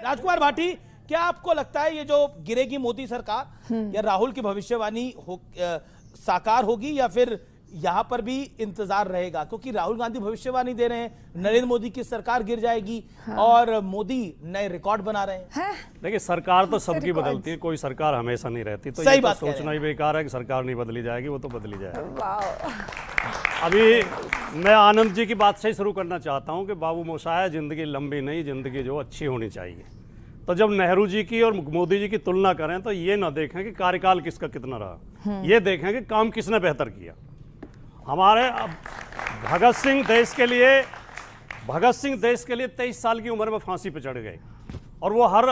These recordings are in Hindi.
राजकुमार भाटी, क्या आपको लगता है ये जो गिरेगी मोदी सरकार या राहुल की भविष्यवाणी साकार होगी, या फिर यहां पर भी इंतजार रहेगा? क्योंकि राहुल गांधी भविष्यवाणी दे रहे हैं नरेंद्र मोदी की सरकार गिर जाएगी, और मोदी नए रिकॉर्ड बना रहे हैं। देखिए, सरकार तो सबकी बदलती है, कोई सरकार हमेशा नहीं रहती, तो सही ये बात सोचना ही बेकार है कि सरकार नहीं बदली जाएगी, वो तो बदली जाएगी। अभी मैं आनंद जी की बात से ही शुरू करना चाहता हूं कि बाबू मोशाया, जिंदगी लंबी नहीं, जिंदगी जो अच्छी होनी चाहिए। तो जब नेहरू जी की और मोदी जी की तुलना करें तो ये ना देखें कि कार्यकाल किसका कितना रहा, ये देखें कि काम किसने बेहतर किया। हमारे भगत सिंह देश के लिए 23 साल की उम्र में फांसी पे चढ़ गए, और वो हर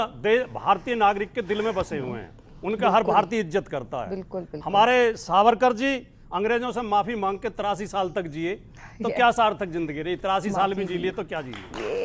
भारतीय नागरिक के दिल में बसे हुए हैं, उनका हर भारतीय इज्जत करता है। बिल्कुल। हमारे सावरकर जी अंग्रेजों से माफी मांग के 83 साल तक जिए, तो क्या सार्थक जिंदगी रही? 83 साल भी जी लिए तो क्या जी लिए?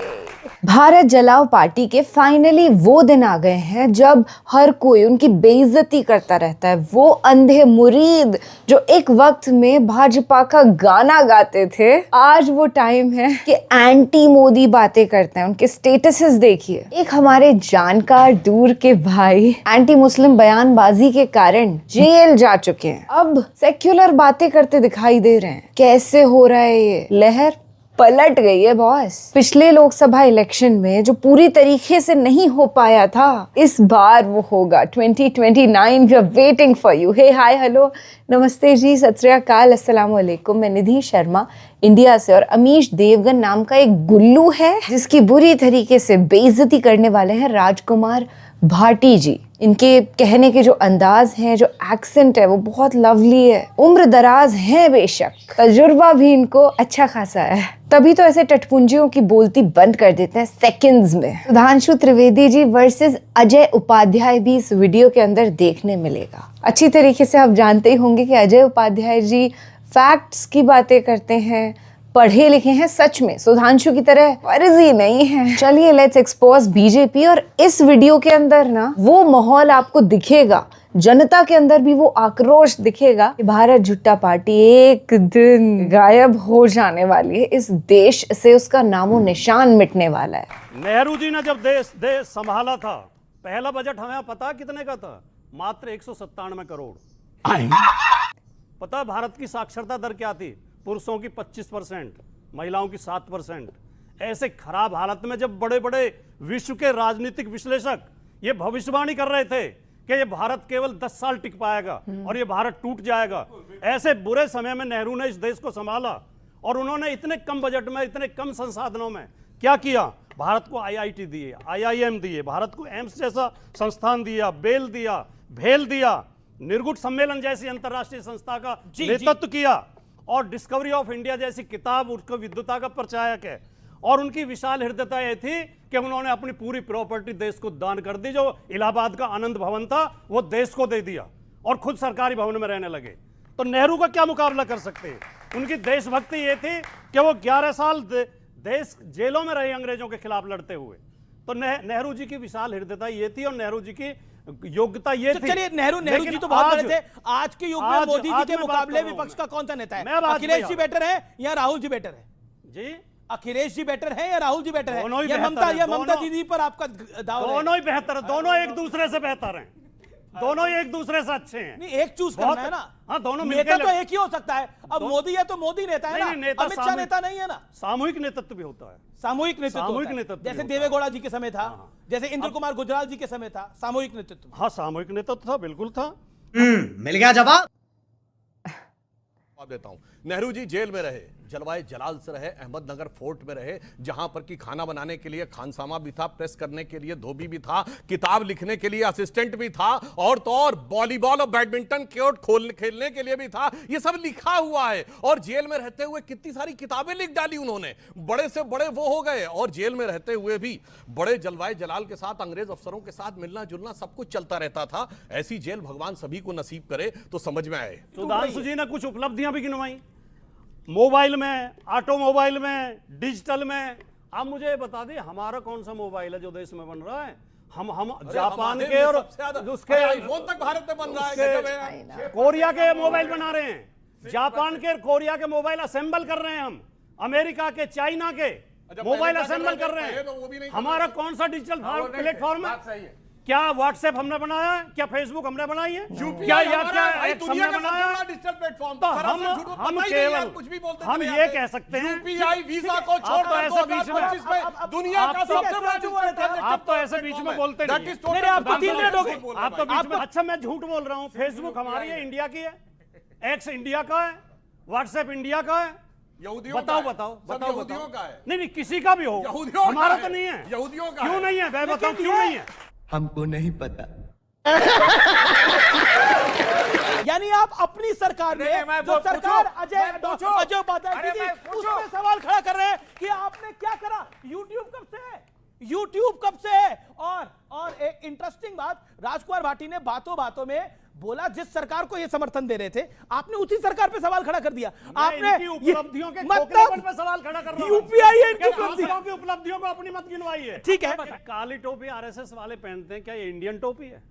भारत जलाओ पार्टी के फाइनली वो दिन आ गए हैं जब हर कोई उनकी बेइज्जती करता रहता है। वो अंधे मुरीद जो एक वक्त में भाजपा का गाना गाते थे, आज वो टाइम है कि एंटी मोदी बातें करते हैं। उनके स्टेटसेस देखिए। एक हमारे जानकार दूर के भाई एंटी मुस्लिम बयानबाजी के कारण जेल जा चुके हैं, अब सेक्युलर बातें करते दिखाई दे रहे हैं। कैसे हो रहा है ये? लहर पलट गई है बॉस। पिछले लोकसभा इलेक्शन में जो पूरी तरीके से नहीं हो पाया था, इस बार वो होगा। 2029 we are waiting for you. Hey hi hello नमस्ते जी, सत श्री अकाल, अस्सलाम वालेकुम। मैं निधि शर्मा इंडिया से, और अमीश देवगन नाम का एक गुल्लू है जिसकी बुरी तरीके से बेइज्जती करने वाले हैं राजकुमार भाटी जी। इनके कहने के जो अंदाज हैं, जो एक्सेंट है, वो बहुत लवली है। उम्र दराज है बेशक, तजुर्बा भी इनको अच्छा खासा है, तभी तो ऐसे टटपुंजियों की बोलती बंद कर देते हैं सेकंड्स में। सुधांशु त्रिवेदी जी वर्सेस अजय उपाध्याय भी इस वीडियो के अंदर देखने मिलेगा। अच्छी तरीके से आप जानते ही होंगे कि अजय उपाध्याय जी फैक्ट्स की बातें करते हैं, पढ़े लिखे हैं सच में, सुधांशु की तरह फर्जी नहीं है। चलिए लेट्स एक्सपोज बीजेपी। और इस वीडियो के अंदर ना वो माहौल आपको दिखेगा, जनता के अंदर भी वो आक्रोश दिखेगा कि भारत झुट्टा पार्टी एक दिन गायब हो जाने वाली है, इस देश से उसका नामो निशान मिटने वाला है। नेहरू जी ने जब देश संभाला था, पहला बजट हमें पता कितने का था? मात्र 197 करोड़। पता भारत की साक्षरता दर क्या थी? पुरुषों की 25%, महिलाओं की 7%। ऐसे खराब हालत में जब बड़े बड़े विश्व के राजनीतिक विश्लेषक ये भविष्यवाणी कर रहे थे कि ये भारत केवल 10 साल टिक पाएगा और ये भारत टूट जाएगा, ऐसे बुरे समय में नेहरू ने इस देश को संभाला, और उन्होंने इतने कम बजट में, इतने कम संसाधनों में क्या किया? भारत को IIT दिए, IIM दिए, भारत को एम्स जैसा संस्थान दिया, बेल दिया, भेल दिया, निर्गुट सम्मेलन जैसी अंतरराष्ट्रीय संस्था का नेतृत्व किया, और डिस्कवरी ऑफ इंडिया जैसी किताब उसको विद्वता का प्रचारक है। और उनकी विशाल हृदयता यह थी कि उन्होंने अपनी पूरी प्रॉपर्टी देश को दान कर दी। जो इलाहाबाद का आनंद भवन था वो देश को दे दिया, और खुद सरकारी भवन में रहने लगे। तो नेहरू का क्या मुकाबला कर सकते हैं? उनकी देशभक्ति ये थी कि वो 11 साल देश जेलों में रहे अंग्रेजों के खिलाफ लड़ते हुए। तो नेहरू जी की विशाल हृदयता ये थी, और नेहरू जी की योग्यता ये थी। चलिए, नेहरू जी तो बहुत बड़े थे। आज के युग में मोदी जी के मुकाबले विपक्ष का कौन सा नेता है? अखिलेश जी बेटर है या राहुल जी बेटर है? जी, अखिलेश जी बेटर है या राहुल जी बेटर है? दोनों ही ममता दीदी पर आपका दाव? दोनों ही बेहतर है, दोनों एक दूसरे से बेहतर हैं, दोनों ही एक दूसरे से अच्छे हैं। नहीं, एक चूज करना है ना। हाँ, दोनों नेता तो एक ही हो सकता है। अब मोदी है तो मोदी नेता है ना, अमित शाह नेता नहीं है ना। सामूहिक नेतृत्व भी होता है, सामूहिक नेतृत्व, जैसे देवेगौड़ा जी के समय था, जैसे इंद्र कुमार गुजराल जी के समय था, सामूहिक नेतृत्व। हाँ, सामूहिक नेतृत्व था, बिल्कुल था। मिल गया जवाब देता हूं। नेहरू जी जेल में रहे, जलवाए जलाल से रहे, अहमदनगर फोर्ट में रहे, जहां पर कि खाना बनाने के लिए खानसामा भी था, प्रेस करने के लिए धोबी भी था, किताब लिखने के लिए असिस्टेंट भी था, और तो और वॉलीबॉल और बैडमिंटन कोर्ट खेलने के लिए भी था। ये सब लिखा हुआ है। और जेल में रहते हुए कितनी सारी किताबें लिख डाली उन्होंने, बड़े से बड़े वो हो गए। और जेल में रहते हुए भी बड़े जलवाए जलाल के साथ, अंग्रेज अफसरों के साथ मिलना जुलना सब कुछ चलता रहता था। ऐसी जेल भगवान सभी को नसीब करे तो समझ में आए। सुधांशु जी ने कुछ उपलब्धियां भी गिनवाई, मोबाइल में, ऑटोमोबाइल में, डिजिटल में। आप मुझे बता दें, हमारा कौन सा मोबाइल है जो देश में बन रहा है? हम जापान के और उसके आईफोन तक भारत में बन रहा है, कोरिया के मोबाइल बना रहे हैं, जापान के कोरिया के मोबाइल असेंबल कर रहे हैं हम, अमेरिका के, चाइना के। मोबाइल पहले क्या असेंबल कर कर रहे रहे थे? पहले तो वो भी नहीं हैं। कर हमारा रहे थे। कौन सा डिजिटल हाँ, वो नहीं थे। प्लेटफॉर्म बात सही है? है। क्या व्हाट्सएप हमने बनाया है? क्या फेसबुक हमने बनाई है? UPI क्या या हमारा क्या भाई एक्स दुनिया हमने का सबसे बनाया बड़ा है? Digital platform. तो सरासर झूठ बोल- हम पता ही नहीं यार, केवल कुछ भी बोलते हम चले ये जाते कह हैं। सकते हैं UPI वीजा को आप तो छोड़कर ऐसे बीच में 2025 में दुनिया का आप तो- सबसे बड़ा डिजिटल ट्रांजैक्शन आप तो ऐसे बीच में बोलते नहीं That is हैं। total नहीं, आप तो 3 मिनट हो गए। झूठ बोल रहे आप तो भाई। बीच में अच्छा मैं झूठ बोल रहा हूँ। फेसबुक हमारी है, इंडिया की है। एक्स इंडिया का है। व्हाट्सएप इंडिया का है। यहूदियों का बताओ है। बताओ सब बताओ यहूदियों बताओ। का है। नहीं नहीं, किसी का भी हो, यहूदियों का हमारा है। तो नहीं है। यहूदियों का क्यों है। नहीं है? मैं बताऊं लेकिन क्यों ये- नहीं है। हमको नहीं पता। यानी आप अपनी सरकार में नहीं, मैं जो पूछूं, सरकार मैं अजय पूछूं। अजय उपाध्याय अरे की थी मैं उस पूछूं। पे सवाल खड़ा कर रहे हैं कि आपने क्या करा। यूट्यूब कब से है? यूट्यूब कब से है? और एक इंटरेस्टिंग बात, राजकुमार भाटी ने बातों बातों में बोला जिस सरकार को ये समर्थन दे रहे थे आपने उसी सरकार पे सवाल खड़ा कर दिया। आपने इनकी उपलब्धियों के मतलब खोखलेपन पे सवाल खड़ा कर रहा हूं। यूपीआई है इनकी क्या उपलब्धि। दूसरों की उपलब्धियों को अपनी मत गिनवाइए। ठीक है। काली टोपी आरएसएस वाले पहनते हैं, क्या ये इंडियन टोपी है?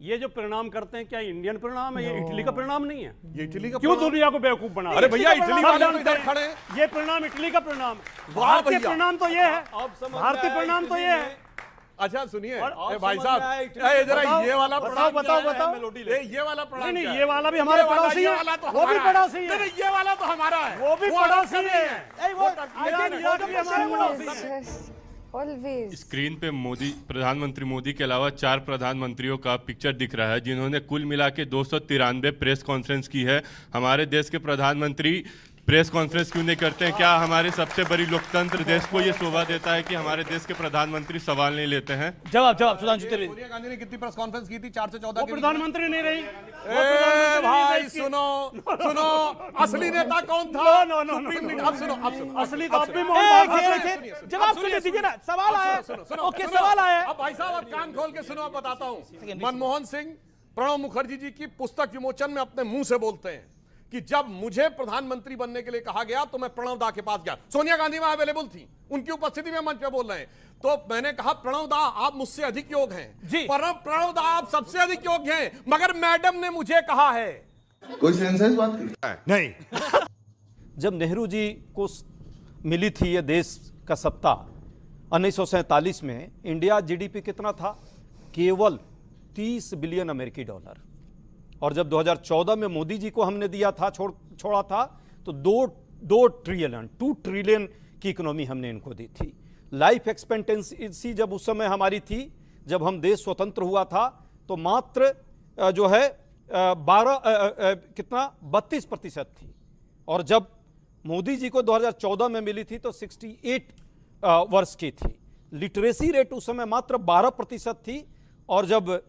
ये जो परिणाम करते हैं क्या ये इंडियन परिणाम है? ये इटली का परिणाम नहीं है? ये इटली का क्यों परिणाम- दुनिया को बेवकूफ बना? अरे भैया, इटली सब वाले तो जानते इधर हैं। खड़े हैं। ये परिणाम इटली का परिणाम है। वाह भारतीय भैया। परिणाम तो ये है। भारतीय परिणाम तो ये है। अच्छा सुनिए, और ए भाई साहब, ए जरा बताओ, ये वाला बताओ, प्रणाम बताओ, क्या है? बताओ। ये वाला प्रणाम नहीं, नहीं, क्या ये है? वाला भी हमारे ये वाला- पड़ोसी ये है। वाला तो वो भी हमारा पड़ोसी है। नहीं, नहीं, ये वाला तो हमारा है। वो भी अलग पड़ोसी कभी है। है। ए, वो ईरान इराक भी हमारे पड़ोसी है। ऑलवेज स्क्रीन पे मोदी, प्रधानमंत्री मोदी के अलावा 4 प्रधानमंत्रियों का पिक्चर दिख रहा है जिन्होंने कुल मिला के 293 प्रेस कॉन्फ्रेंस की है। हमारे देश के प्रधानमंत्री प्रेस कॉन्फ्रेंस क्यों नहीं करते हैं? क्या हमारे सबसे बड़ी लोकतंत्र देश को ये शोभा देता है कि हमारे देश के प्रधानमंत्री सवाल नहीं लेते हैं? जवाब सुधांशु त्रिवेदी। सोनिया गांधी ने कितनी प्रेस कॉन्फ्रेंस की थी? 4 से 14 वो के बीच में? प्रधानमंत्री नहीं रही। ए भाई सुनो सुनो, असली नेता कौन था? No, no, no, supreme no, leader- no, अब सुनो, अब सुनो, असली अब तो सुनो। अब भी ए, मोहन एक बाबू सेकंड, है। एक सेकंड, जवाब सुनिए दीजिए ना, सवाल आया है। सुनो, सुनो, ओके, सुनो। सवाल आया है। अब भाई साहब, अब कान खोल के सुनो, अब बताता हूं। मनमोहन सिंह प्रणब मुखर्जी जी की पुस्तक विमोचन में अपने मुंह से बोलते हैं कि जब मुझे प्रधानमंत्री बनने के लिए कहा गया तो मैं प्रणब दा के पास गया। सोनिया गांधी वहां अवेलेबल थी, उनकी उपस्थिति में मंच पे बोल रहे हैं। तो मैंने कहा प्रणब दा आप मुझसे अधिक योग्य हैं जी। प्रणब दा आप सबसे अधिक योग्य हैं, मगर मैडम ने मुझे कहा है। कोई सेंसेस बात की नहीं। जब नेहरू जी को मिली थी ये देश का सत्ता 1947 में, इंडिया जीडीपी कितना था? केवल 30 बिलियन अमेरिकी डॉलर। और जब 2014 में मोदी जी को हमने दिया था, छोड़ा था, तो 2 ट्रिलियन की इकोनॉमी हमने इनको दी थी। लाइफ एक्सपेक्टेंसी जब उस समय हमारी थी, जब हम देश स्वतंत्र हुआ था, तो मात्र जो है 32% थी। और जब मोदी जी को 2014 में मिली थी तो 68 वर्ष की थी। लिटरेसी रेट उस समय मात्र 12% थी। और जब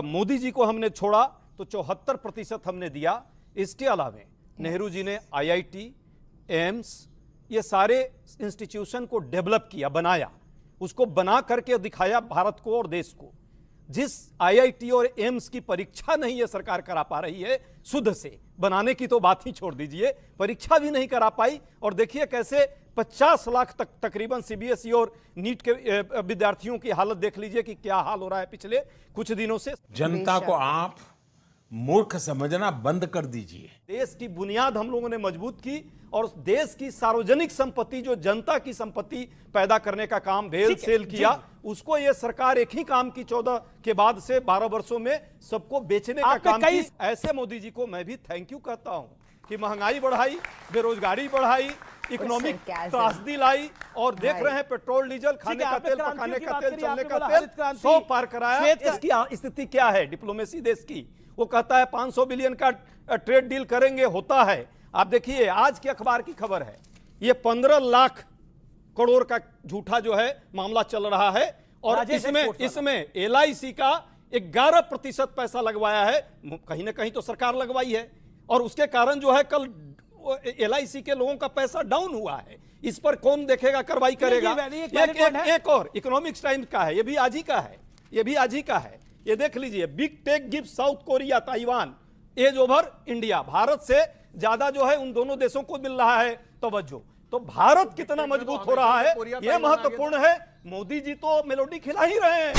मोदी जी को हमने छोड़ा तो 74% हमने दिया। इसके अलावा नेहरू जी ने IIT, एम्स, ये सारे इंस्टीट्यूशन को डेवलप किया, बनाया, उसको बना करके दिखाया भारत को और देश को। जिस IIT और एम्स की परीक्षा नहीं ये सरकार करा पा रही है शुद्ध से, बनाने की तो बात ही छोड़ दीजिए, परीक्षा भी नहीं करा पाई। और देखिए कैसे 50 लाख तक तकरीबन CBSE और नीट के विद्यार्थियों की हालत देख लीजिए कि क्या हाल हो रहा है पिछले कुछ दिनों से। जनता को आप मूर्ख समझना बंद कर दीजिए। देश की बुनियाद हम लोगों ने मजबूत की और देश की सार्वजनिक संपत्ति, जो जनता की संपत्ति पैदा करने का काम भेल सेल किया, उसको ये सरकार एक ही काम की 14 के बाद से 12 वर्षों में सबको बेचने का काम की। ऐसे मोदी जी को मैं भी थैंक यू कहता हूं कि महंगाई बढ़ाई, बेरोजगारी बढ़ाई, इकोनॉमिक त्रासदी लाई, और देख रहे हैं पेट्रोल डीजल, खाने का तेल, पकाने का तेल, चलने का तेल 100 पार कराया। इसकी स्थिति क्या है डिप्लोमेसी देश की? वो कहता है 500 बिलियन का ट्रेड डील करेंगे, होता है। आप देखिए आज के अखबार की खबर है, ये 15 लाख करोड़ का झूठा जो है मामला चल रहा है। और इसमें LIC का 11% पैसा लगवाया है, कहीं ना कहीं तो सरकार लगवाई है। और उसके कारण जो है कल LIC के लोगों का पैसा डाउन हुआ है। इस पर कौन देखेगा, कार्रवाई करेगा? एक और इकोनॉमिक्स टाइम्स का है, ये भी आज ही का है, ये भी आज ही का है। ये देख लीजिए, big tech gives South Korea Taiwan edge over India. Bharat से ज्यादा जो है उन दोनों देशों को मिल रहा है तवज्जो। तो भारत कितना मजबूत हो रहा है यह महत्वपूर्ण है। मोदी जी तो मेलोडी खिला ही रहे हैं।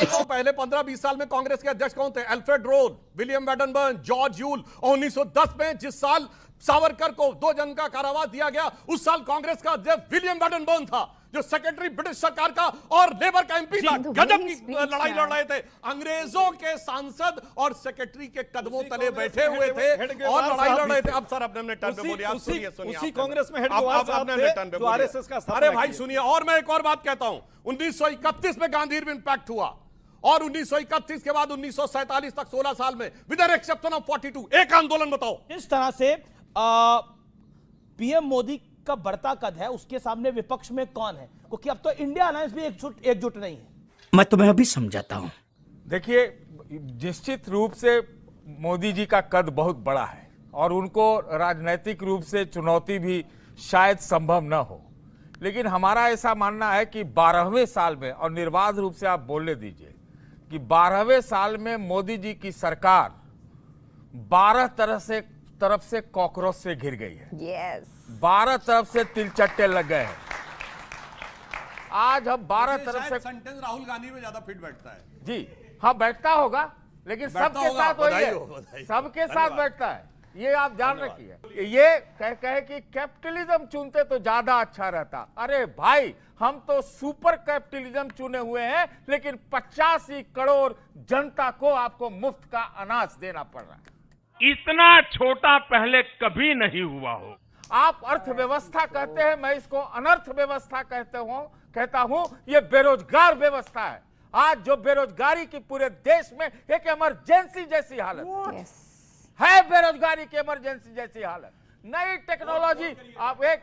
तो पहले 15-20 साल में कांग्रेस के अध्यक्ष कौन थे? अल्फ्रेड रोज, विलियम वेडनबर्न, जॉर्ज यूल। और 1910 में जिस साल सावरकर को 2 जन का कारावास दिया गया। उस साल कांग्रेस का अध्यक्ष विलियम वेडनबर्न था, जो सेक्रेटरी ब्रिटिश सरकार का और लेबर का एमपी था। गजब की लड़ाई लड़ रहे थे। अंग्रेजों के सांसद और सेक्रेटरी के कदमों तले बैठे हुए थे और लड़ाई लड़ रहे थे। अब सर अपने टर्न पे बोलिए, आप सुनिए। उसी कांग्रेस में हेडगेवार साहब थे जो आरएसएस का स्थापना अरे भाई किया। सुनिए, और मैं एक और बात कहता हूं, 1931 में गांधी इम्पैक्ट हुआ और 1931 के बाद 1947 तक 16 साल में विद एन एक्सेप्शन ऑफ 42 एक आंदोलन। बताओ किस तरह से पीएम मोदी का बढ़ता कद है, उसके सामने विपक्ष में कौन है? क्योंकि अब तो इंडिया अलायंस भी एकजुट नहीं है। मैं तुम्हें अभी समझाता हूँ। देखिए, निश्चित रूप से मोदी जी का कद बहुत बड़ा है और उनको राजनीतिक रूप से चुनौती भी शायद संभव न हो, लेकिन हमारा ऐसा मानना है कि 12वें साल में, और निर्बाध रूप से आप बोलने दीजिए कि 12वें साल में मोदी जी की सरकार 12 तरफ से कॉकरोच से घिर गई है। यस 12 तरफ से तिलचट्टे लग गए हैं। आज हम 12 तरफ से सेंटेंस राहुल गांधी में ज्यादा फिट बैठता है। जी हाँ, बैठता होगा, लेकिन सबके साथ वही बधाई है, हो, बधाई। सबके साथ बैठता है। ये आप जान रखिए। ये कहे कि कैपिटलिज्म चुनते तो ज्यादा अच्छा रहता। अरे भाई, हम तो सुपर कैपिटलिज्म चुने हुए हैं, लेकिन 85 करोड़ जनता को आपको मुफ्त का अनाज देना पड़ रहा है। इतना छोटा पहले कभी नहीं हुआ हो। आप अर्थव्यवस्था कहते हैं, मैं इसको अनर्थ व्यवस्था कहता हूं। ये बेरोजगार व्यवस्था है। आज जो बेरोजगारी की पूरे देश में एक इमरजेंसी जैसी हालत है, बेरोजगारी की इमरजेंसी जैसी हालत। नई टेक्नोलॉजी आप एक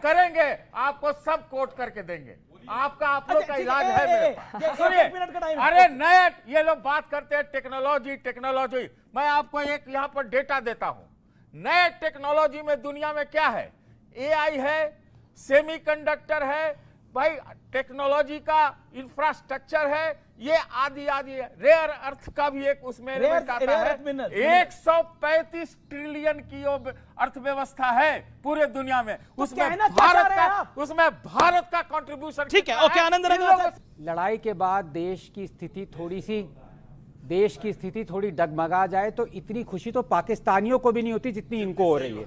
करेंगे, आपको सब कोट करके देंगे। आप लोग का इलाज है मेरे पास। सुनिए, अरे नए ये लोग बात करते हैं टेक्नोलॉजी। मैं आपको एक यहाँ पर डेटा देता हूँ। नए टेक्नोलॉजी में दुनिया में क्या है? एआई है, सेमीकंडक्टर है, भाई टेक्नोलॉजी का इंफ्रास्ट्रक्चर है, ये आदि रेयर अर्थ का भी एक उसमें एलिमेंट आता है। 135 ट्रिलियन की अर्थव्यवस्था है पूरे दुनिया में। उसमें भारत का कंट्रीब्यूशन। ठीक है, ओके आनंद रंगनाथ। लड़ाई के बाद देश की स्थिति थोड़ी डगमगा जाए तो इतनी खुशी तो पाकिस्तानियों को भी नहीं होती जितनी इनको हो रही है।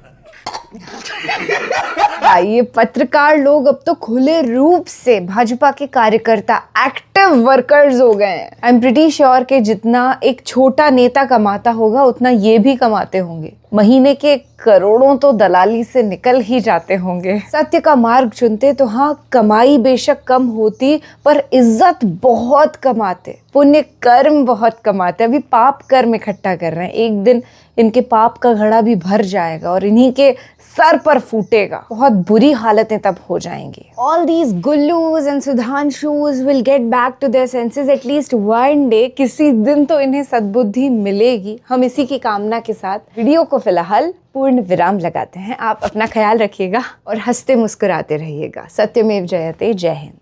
ये पत्रकार लोग अब तो खुले रूप से भाजपा के कार्यकर्ता, एक्टिव वर्कर्स हो गए हैं। आई एम प्रिटी श्योर कि जितना एक छोटा नेता कमाता होगा उतना ये भी कमाते होंगे। महीने के करोड़ों तो दलाली से निकल ही जाते होंगे। सत्य का मार्ग चुनते तो हाँ, कमाई बेशक कम होती पर इज्जत बहुत कमाते, पुण्य कर्म बहुत कमाते। अभी पाप कर्म इकट्ठा कर रहे हैं, एक दिन इनके पाप का घड़ा भी भर जाएगा और इन्हीं के सर पर फूटेगा। बहुत बुरी हालतें तब हो जाएंगी। All these Gullus and Sudhanshus will get back to their senses at least one day। किसी दिन तो इन्हें सद्बुद्धि मिलेगी। हम इसी की कामना के साथ वीडियो को फिलहाल पूर्ण विराम लगाते हैं। आप अपना ख्याल रखिएगा और हंसते मुस्कुराते रहिएगा। सत्यमेव जयते। जय हिंद।